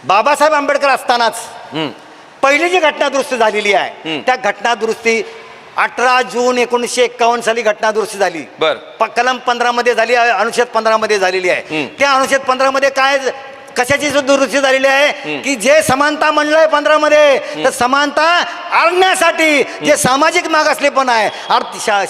बाबासाहेब आंबेडकर असतानाच पहिली जी घटना दुरुस्ती झालेली आहे त्या घटना दुरुस्ती 18 जून 1951 साली घटना दुरुस्ती झाली. कलम 15 मध्ये झाली, अनुच्छेद 15 मध्ये झालेली आहे. त्या अनुच्छेद 15 मध्ये काय कशाची दुरुस्ती झालेली आहे की जे समानता म्हणलंय 15 मध्ये, तर समानता आणण्यासाठी जे सामाजिक मागासलेपण आहे,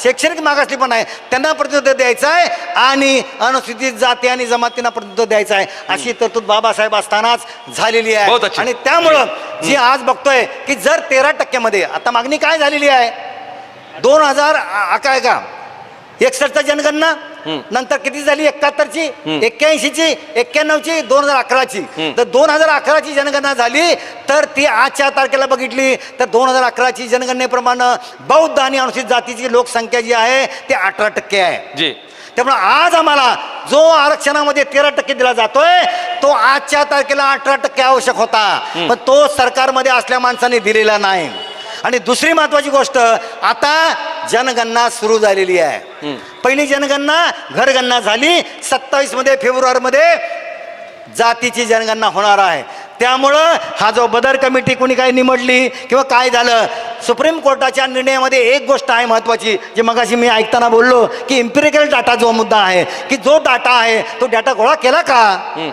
शैक्षणिक मागासलेपण आहे, त्यांना प्रतिनिधित्व द्यायचं आहे आणि अनुसूचित जाती आणि जमातींना प्रतिनिधित्व द्यायचं आहे, अशी तरतूद बाबासाहेब असतानाच झालेली आहे. आणि त्यामुळं जी आज बघतोय की जर 13% मध्ये आता मागणी काय झालेली आहे 2011 का 61 जनगणना, नंतर किती झाली 71 ची, 81 ची, 91 ची, 2011 ची. तर 2011 ची जनगणना झाली तर ती आजच्या तारखेला बघितली तर 2011 ची जनगणनेप्रमाणे बौद्ध आणि अनुसूचित जातीची लोकसंख्या जी आहे ती 18% आहे. त्यामुळे आज आम्हाला जो आरक्षणामध्ये 13% दिला जातोय तो आजच्या तारखेला 18% आवश्यक होता, पण तो सरकारमध्ये असल्या माणसाने दिलेला नाही. आणि दुसरी महत्वाची गोष्ट, आता जनगणना सुरू झालेली आहे. पहिली जनगणना घरगणना झाली, 27 मध्ये फेब्रुवारीमध्ये जातीची जनगणना होणार आहे. त्यामुळं हा जो बदर कमिटी कोणी काही निवडली किंवा काय झालं, सुप्रीम कोर्टाच्या निर्णयामध्ये एक गोष्ट आहे महत्वाची, जे मगाशी मी ऐकताना बोललो की इम्पिरिकल डाटा जो मुद्दा आहे की जो डाटा आहे तो डाटा गोळा केला का,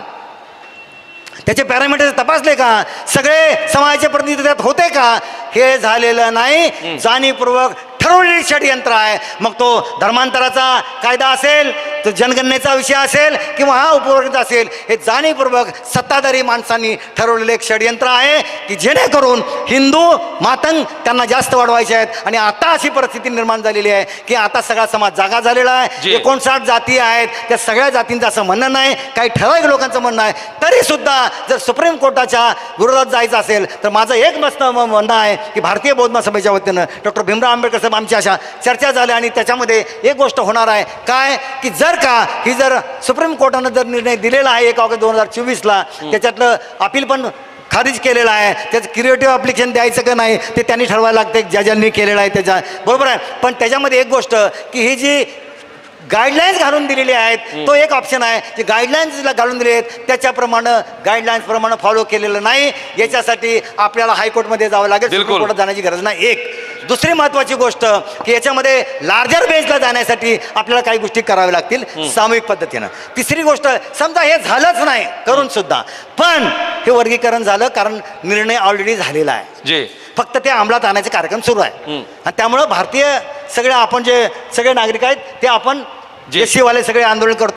त्याचे पॅरामीटर्स तपासले का, सगळे समाजाचे प्रतिनिधी त्यात होते का, हे झालेलं नाही. जाणीवपूर्वक ठरवलेली षडयंत्र आहे. मग तो धर्मांतराचा कायदा असेल, तो जनगणनेचा विषय असेल किंवा हा उपवर्गाचा असेल, हे जाणीवपूर्वक सत्ताधारी माणसांनी ठरवलेलं एक षडयंत्र आहे की जेणेकरून हिंदू मातंग त्यांना जास्त वाढवायचे आहेत. आणि आता अशी परिस्थिती निर्माण झालेली आहे की आता सगळा समाज जागा झालेला आहे. 59 जाती आहेत, त्या सगळ्या जातींचं असं म्हणणं नाही, काही ठराविक लोकांचं म्हणणं आहे. तरी सुद्धा जर सुप्रीम कोर्टाच्या विरोधात जायचं असेल तर माझं एक मस्त म्हणणं आहे की भारतीय बौद्ध महासभेच्या वतीनं डॉक्टर भीमराव आंबेडकर साहेब आमच्या अशा चर्चा झाल्या आणि त्याच्यामध्ये एक गोष्ट होणार आहे काय की जर का ही जर सुप्रीम कोर्टानं जर निर्णय दिलेला आहे 1 ऑगस्ट 2024ला, त्याच्यातलं अपील पण खारिज केलेलं आहे, त्याचं क्रिएटिव्ह ॲप्लिकेशन द्यायचं का नाही ते त्यांनी ठरवायला लागते ज्यांनी केलेलं आहे त्याच्या बरोबर आहे. पण त्याच्यामध्ये एक गोष्ट की ही जी गाईडलाईन्स घालून दिलेली आहेत तो एक ऑप्शन आहे, जे गाईडलाईन्सला घालून दिले आहेत त्याच्याप्रमाणे गाईडलाईन्सप्रमाणे फॉलो केलेलं नाही. याच्यासाठी आपल्याला हायकोर्टमध्ये जावं लागेल, सुप्रीम कोर्टात जाण्याची गरज नाही. एक दुसरी महत्त्वाची गोष्ट की याच्यामध्ये लार्जर बेंचला जाण्यासाठी आपल्याला काही गोष्टी कराव्या लागतील सामूहिक पद्धतीनं. तिसरी गोष्ट, समजा हे झालंच नाही करून सुद्धा पण हे वर्गीकरण झालं कारण निर्णय ऑलरेडी झालेला आहे, फक्त ते अंमलात आणायचे कार्यक्रम सुरू आहे. आणि त्यामुळं भारतीय सगळे आपण जे सगळे नागरिक आहेत ते आपण जे वाले सगळे आंदोलन करतो